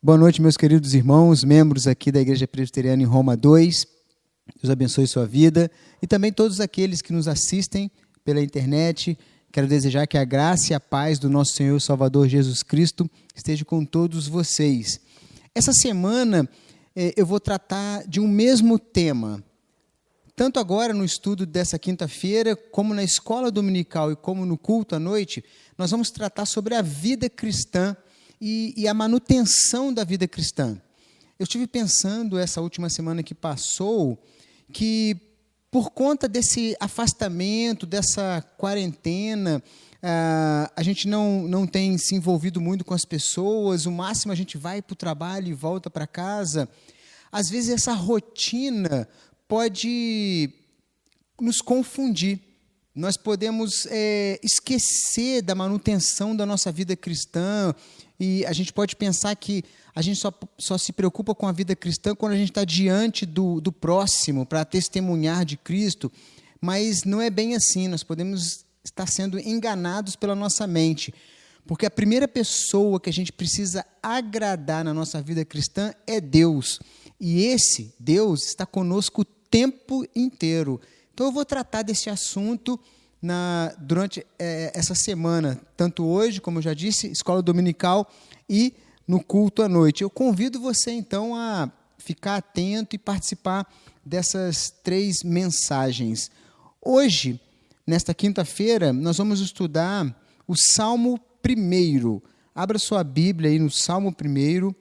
Boa noite, meus queridos irmãos, membros aqui da Igreja Presbiteriana em Roma 2. Deus abençoe sua vida e também todos aqueles que nos assistem pela internet. Quero desejar que a graça e a paz do nosso Senhor e Salvador Jesus Cristo esteja com todos vocês. Essa semana eu vou tratar de um mesmo tema. Tanto agora no estudo dessa quinta-feira, como na escola dominical e como no culto à noite, nós vamos tratar sobre a vida cristã e a manutenção da vida cristã. Eu estive pensando essa última semana que passou, que por conta desse afastamento, dessa quarentena, a gente não tem se envolvido muito com as pessoas, o máximo a gente vai para o trabalho e volta para casa. Às vezes essa rotina pode nos confundir. Nós podemos esquecer da manutenção da nossa vida cristã e a gente pode pensar que a gente só se preocupa com a vida cristã quando a gente está diante do próximo para testemunhar de Cristo, mas não é bem assim. Nós podemos estar sendo enganados pela nossa mente, porque a primeira pessoa que a gente precisa agradar na nossa vida cristã é Deus, e esse Deus está conosco o tempo inteiro. Então eu vou tratar desse assunto durante essa semana, tanto hoje, como eu já disse, escola dominical e no culto à noite. Eu convido você então a ficar atento e participar dessas 3 mensagens. Hoje, nesta quinta-feira, nós vamos estudar o Salmo 1. Abra sua Bíblia aí no Salmo 1.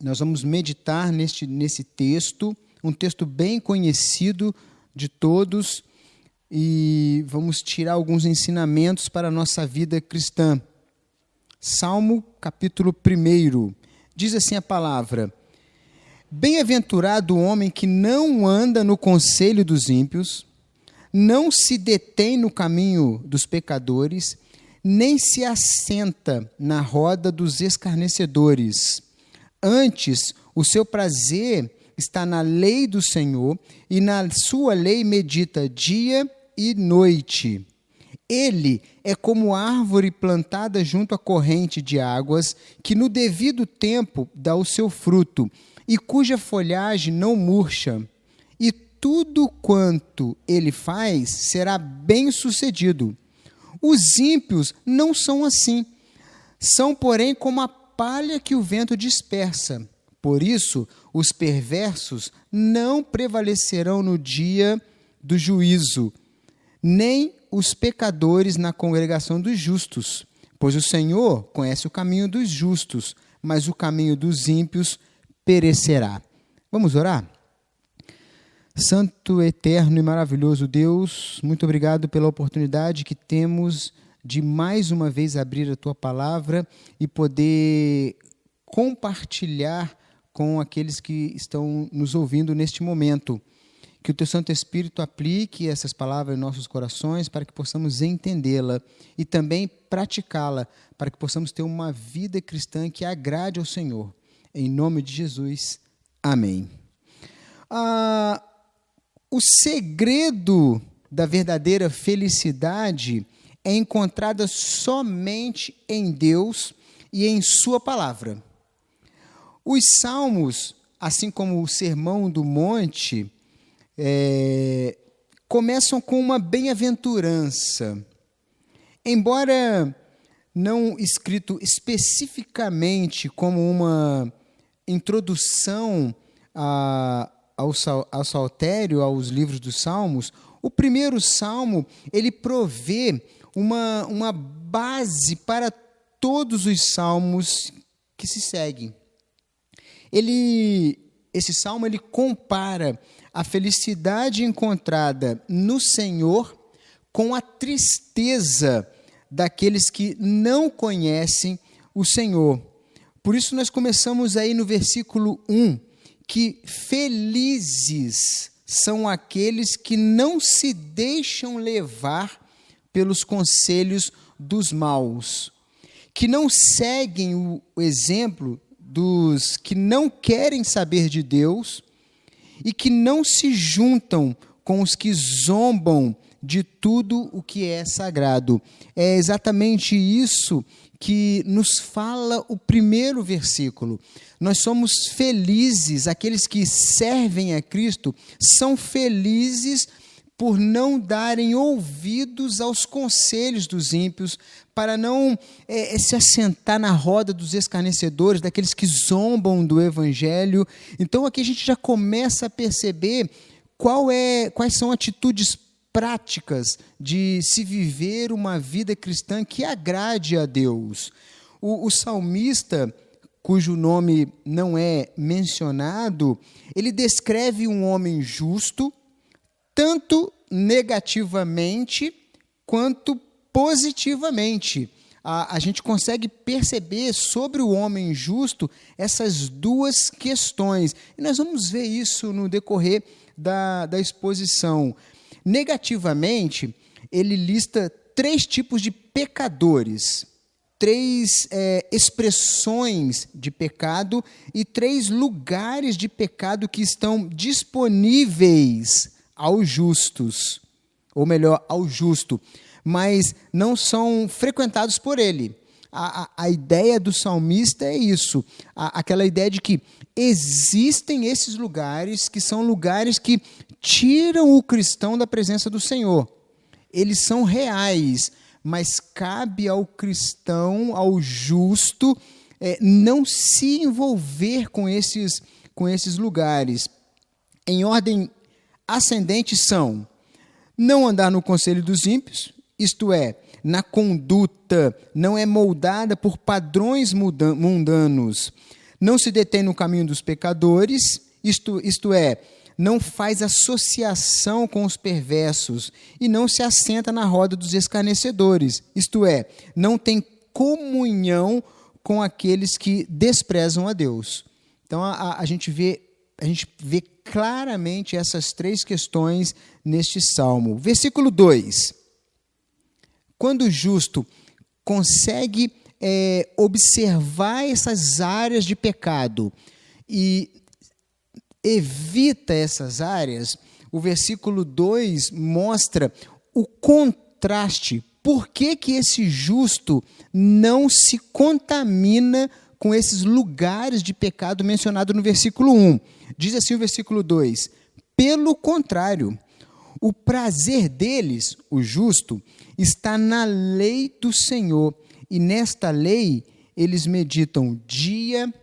Nós vamos meditar nesse texto, um texto bem conhecido de todos, e vamos tirar alguns ensinamentos para a nossa vida cristã. Salmo, capítulo 1. Diz assim a palavra: Bem-aventurado o homem que não anda no conselho dos ímpios, não se detém no caminho dos pecadores, nem se assenta na roda dos escarnecedores. Antes, o seu prazer está na lei do Senhor, e na sua lei medita dia e noite. Ele é como árvore plantada junto à corrente de águas, que no devido tempo dá o seu fruto, e cuja folhagem não murcha. E tudo quanto ele faz será bem-sucedido. Os ímpios não são assim. São, porém, como a palha que o vento dispersa. Por isso, os perversos não prevalecerão no dia do juízo, nem os pecadores na congregação dos justos. Pois o Senhor conhece o caminho dos justos, mas o caminho dos ímpios perecerá. Vamos orar? Santo, eterno e maravilhoso Deus, muito obrigado pela oportunidade que temos de mais uma vez abrir a Tua palavra e poder compartilhar com aqueles que estão nos ouvindo neste momento. Que o Teu Santo Espírito aplique essas palavras em nossos corações para que possamos entendê-la e também praticá-la, para que possamos ter uma vida cristã que agrade ao Senhor. Em nome de Jesus, amém. O segredo da verdadeira felicidade é encontrada somente em Deus e em Sua palavra. Os Salmos, assim como o Sermão do Monte, começam com uma bem-aventurança. Embora não escrito especificamente como uma introdução ao saltério, aos livros dos Salmos, o primeiro Salmo, ele provê uma base para todos os Salmos que se seguem. Esse Salmo ele compara a felicidade encontrada no Senhor com a tristeza daqueles que não conhecem o Senhor. Por isso nós começamos aí no versículo 1, que felizes são aqueles que não se deixam levar pelos conselhos dos maus, que não seguem o exemplo dos que não querem saber de Deus e que não se juntam com os que zombam de tudo o que é sagrado. É exatamente isso que nos fala o primeiro versículo. Nós somos felizes, aqueles que servem a Cristo são felizes por não darem ouvidos aos conselhos dos ímpios, para não se assentar na roda dos escarnecedores, daqueles que zombam do Evangelho. Então aqui a gente já começa a perceber quais são atitudes práticas de se viver uma vida cristã que agrade a Deus. O salmista, cujo nome não é mencionado, ele descreve um homem justo, tanto negativamente quanto positivamente. A gente consegue perceber sobre o homem justo essas duas questões. E nós vamos ver isso no decorrer da exposição. Negativamente, ele lista 3 tipos de pecadores, 3 expressões de pecado e 3 lugares de pecado que estão disponíveis aos justos, ou melhor, ao justo, mas não são frequentados por ele. A ideia do salmista é isso, aquela ideia de que existem esses lugares que são lugares que tiram o cristão da presença do Senhor. Eles são reais, mas cabe ao cristão, ao justo, não se envolver com esses lugares. Em ordem ascendente são: não andar no conselho dos ímpios, isto é, na conduta não é moldada por padrões mundanos, não se detém no caminho dos pecadores, isto é, não faz associação com os perversos e não se assenta na roda dos escarnecedores, isto é, não tem comunhão com aqueles que desprezam a Deus. Então a gente vê claramente essas 3 questões neste salmo. Versículo 2. Quando o justo consegue observar essas áreas de pecado e evita essas áreas, o versículo 2 mostra o contraste. Por que esse justo não se contamina com esses lugares de pecado mencionado no versículo 1? Diz assim o versículo 2: pelo contrário, o prazer deles, o justo, está na lei do Senhor, e nesta lei eles meditam dia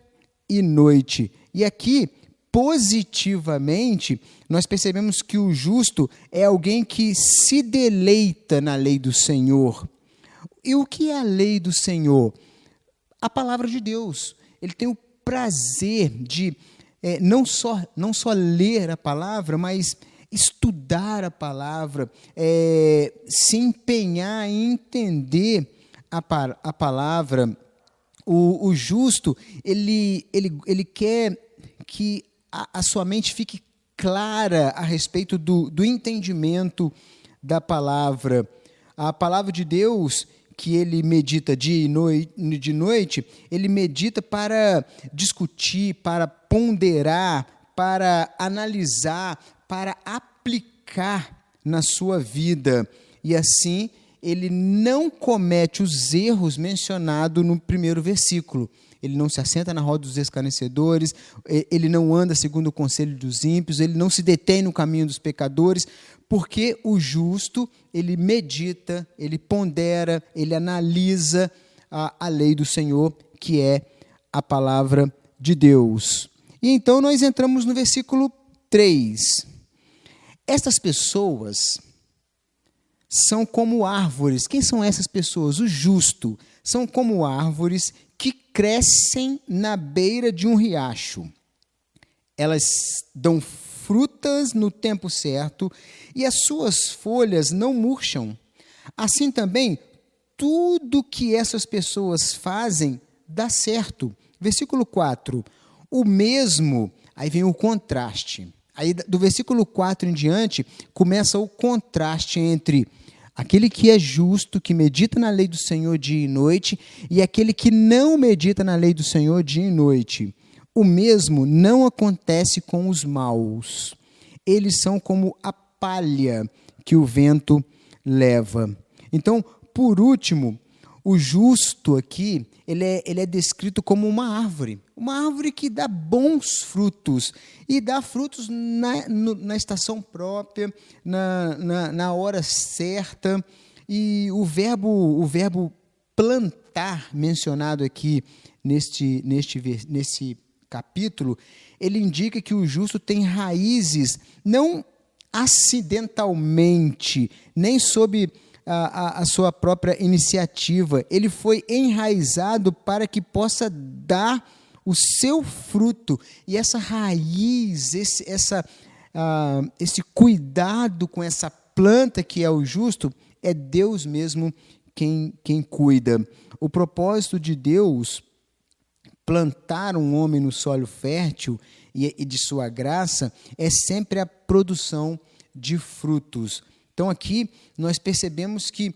e noite. E aqui, positivamente, nós percebemos que o justo é alguém que se deleita na lei do Senhor. E o que é a lei do Senhor? A palavra de Deus. Ele tem o prazer de não só ler a palavra, mas estudar a palavra, se empenhar em entender a palavra. O justo, ele quer que a sua mente fique clara a respeito do entendimento da palavra. A palavra de Deus, que ele medita de noite, ele medita para discutir, para ponderar, para analisar, para aplicar na sua vida. E assim, ele não comete os erros mencionados no primeiro versículo. Ele não se assenta na roda dos escarnecedores, ele não anda segundo o conselho dos ímpios, ele não se detém no caminho dos pecadores, porque o justo, ele medita, ele pondera, ele analisa a lei do Senhor, que é a palavra de Deus. E então nós entramos no versículo 3. Estas pessoas são como árvores. Quem são essas pessoas? O justo. São como árvores que crescem na beira de um riacho. Elas dão frutas no tempo certo e as suas folhas não murcham. Assim também, tudo que essas pessoas fazem dá certo. Versículo 4. O mesmo, aí vem o contraste. Aí do versículo 4 em diante, começa o contraste entre aquele que é justo, que medita na lei do Senhor dia e noite, e aquele que não medita na lei do Senhor dia e noite. O mesmo não acontece com os maus. Eles são como a palha que o vento leva. Então, por último, o justo aqui, ele é descrito como uma árvore que dá bons frutos, e dá frutos na estação própria, na hora certa. E o verbo plantar, mencionado aqui nesse capítulo, ele indica que o justo tem raízes, não acidentalmente, nem sob a sua própria iniciativa. Ele foi enraizado para que possa dar o seu fruto. E essa raiz, esse cuidado com essa planta que é o justo, é Deus mesmo quem cuida. O propósito de Deus plantar um homem no solo fértil e de sua graça é sempre a produção de frutos. Então aqui nós percebemos que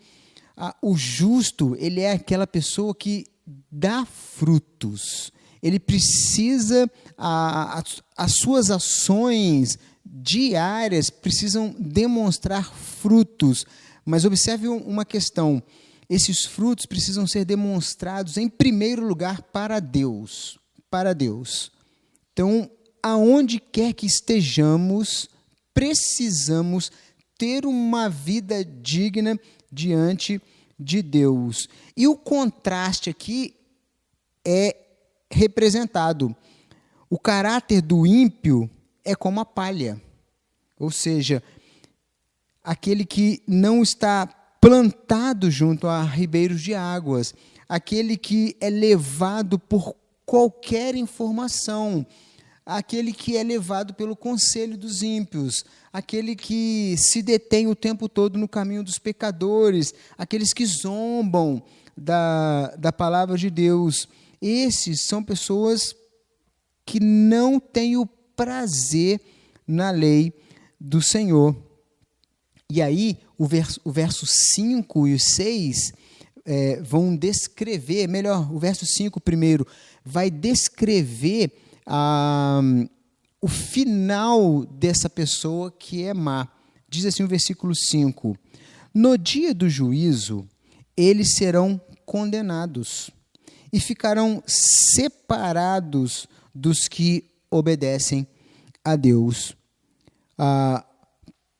o justo, ele é aquela pessoa que dá frutos. Ele precisa, as suas ações diárias precisam demonstrar frutos. Mas observe uma questão: esses frutos precisam ser demonstrados em primeiro lugar para Deus. Para Deus. Então, aonde quer que estejamos, precisamos ter uma vida digna diante de Deus. E o contraste aqui é representado. O caráter do ímpio é como a palha, ou seja, aquele que não está plantado junto a ribeiros de águas, aquele que é levado por qualquer informação, aquele que é levado pelo conselho dos ímpios, aquele que se detém o tempo todo no caminho dos pecadores, aqueles que zombam da palavra de Deus. Esses são pessoas que não têm o prazer na lei do Senhor. E aí, o verso 5 e o 6 vão descrever, melhor, o verso 5 primeiro, vai descrever o final dessa pessoa que é má. Diz assim o versículo 5: no dia do juízo, eles serão condenados e ficarão separados dos que obedecem a Deus.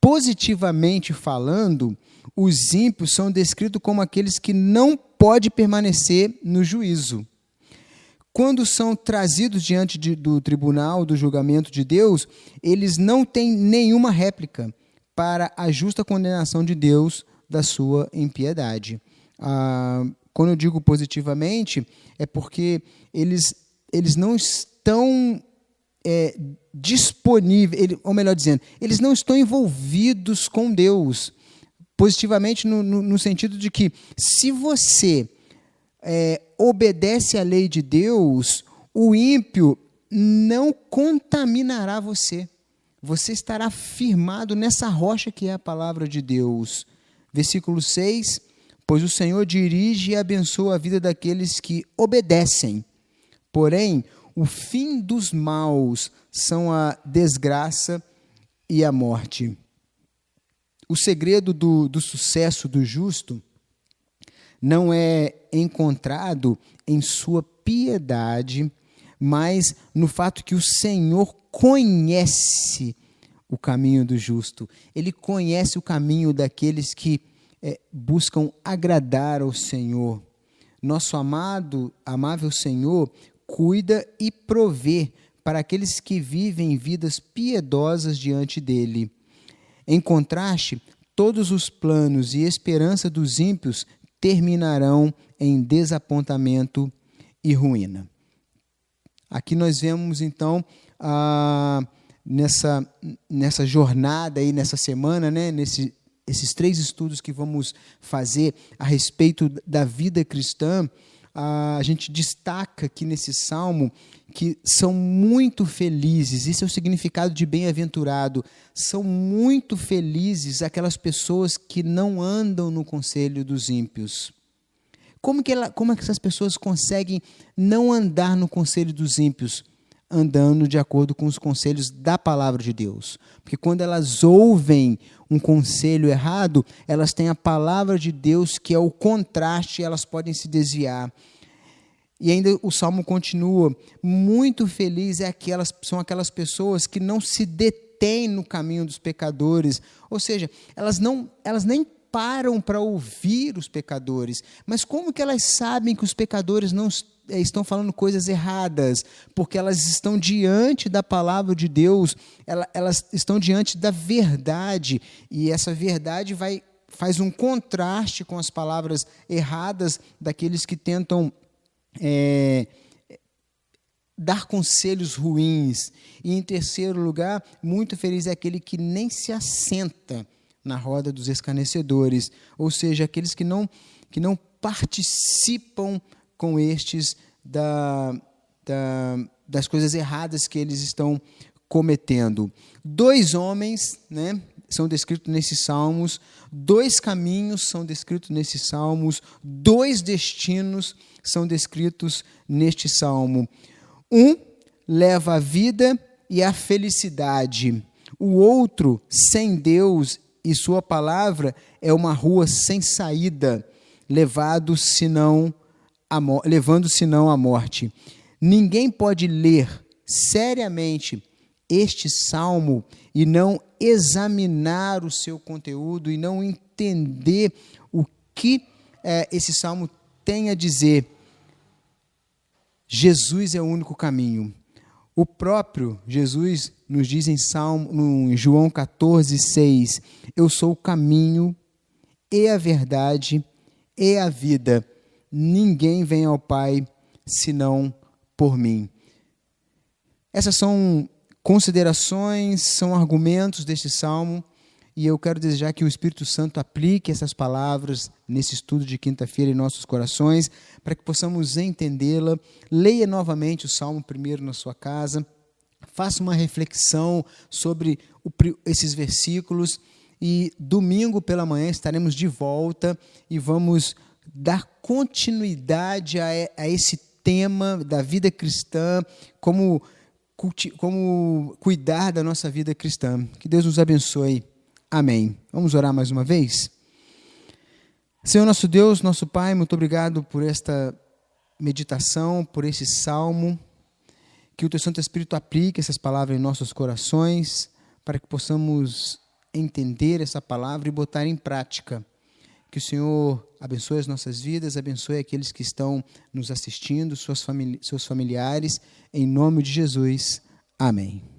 Positivamente falando, os ímpios são descritos como aqueles que não podem permanecer no juízo. Quando são trazidos diante do tribunal, do julgamento de Deus, eles não têm nenhuma réplica para a justa condenação de Deus da sua impiedade. Quando eu digo positivamente, é porque eles não estão disponíveis, ou melhor dizendo, eles não estão envolvidos com Deus. Positivamente no sentido de que, se você obedece à lei de Deus, o ímpio não contaminará você. Você estará firmado nessa rocha que é a palavra de Deus. Versículo 6: pois o Senhor dirige e abençoa a vida daqueles que obedecem. Porém, o fim dos maus são a desgraça e a morte. O segredo do sucesso do justo não é encontrado em sua piedade, mas no fato que o Senhor conhece o caminho do justo. Ele conhece o caminho daqueles que buscam agradar ao Senhor. Nosso amável Senhor cuida e provê para aqueles que vivem vidas piedosas diante dele. Em contraste, todos os planos e esperança dos ímpios terminarão em desapontamento e ruína. Aqui nós vemos, então, nessa jornada, aí, nessa semana, né, esses 3 estudos que vamos fazer a respeito da vida cristã, a gente destaca aqui nesse salmo que são muito felizes, isso é o significado de bem-aventurado, são muito felizes aquelas pessoas que não andam no conselho dos ímpios. Como é que essas pessoas conseguem não andar no conselho dos ímpios? andando de acordo com os conselhos da palavra de Deus. Porque quando elas ouvem um conselho errado, elas têm a palavra de Deus, que é o contraste, e elas podem se desviar. E ainda o Salmo continua: muito feliz são aquelas pessoas que não se detêm no caminho dos pecadores. Ou seja, elas nem param para ouvir os pecadores. Mas como que elas sabem que os pecadores não estão falando coisas erradas? Porque elas estão diante da palavra de Deus, elas estão diante da verdade, e essa verdade faz um contraste com as palavras erradas daqueles que tentam dar conselhos ruins. E em terceiro lugar, muito feliz é aquele que nem se assenta na roda dos escarnecedores, ou seja, aqueles que não participam com estes das coisas erradas que eles estão cometendo. 2 homens, são descritos nesses salmos, 2 caminhos são descritos nesses salmos, 2 destinos são descritos neste salmo. Um leva a vida e a felicidade, o outro, sem Deus e sua palavra, é uma rua sem saída, levando senão à morte. Ninguém pode ler seriamente este salmo e não examinar o seu conteúdo e não entender o que esse salmo tem a dizer. Jesus é o único caminho. O próprio Jesus nos diz em João 14:6, eu sou o caminho e a verdade e a vida. Ninguém vem ao Pai senão por mim. Essas são considerações, são argumentos deste salmo, e eu quero desejar que o Espírito Santo aplique essas palavras nesse estudo de quinta-feira em nossos corações, para que possamos entendê-la. Leia novamente o Salmo primeiro na sua casa, faça uma reflexão sobre esses versículos, e domingo pela manhã estaremos de volta e vamos dar continuidade a esse tema da vida cristã, como cuidar da nossa vida cristã. Que Deus nos abençoe. Amém. Vamos orar mais uma vez? Senhor nosso Deus, nosso Pai, muito obrigado por esta meditação, por esse salmo. Que o Teu Santo Espírito aplique essas palavras em nossos corações, para que possamos entender essa palavra e botar em prática. Que o Senhor abençoe as nossas vidas, abençoe aqueles que estão nos assistindo, seus familiares, em nome de Jesus. Amém.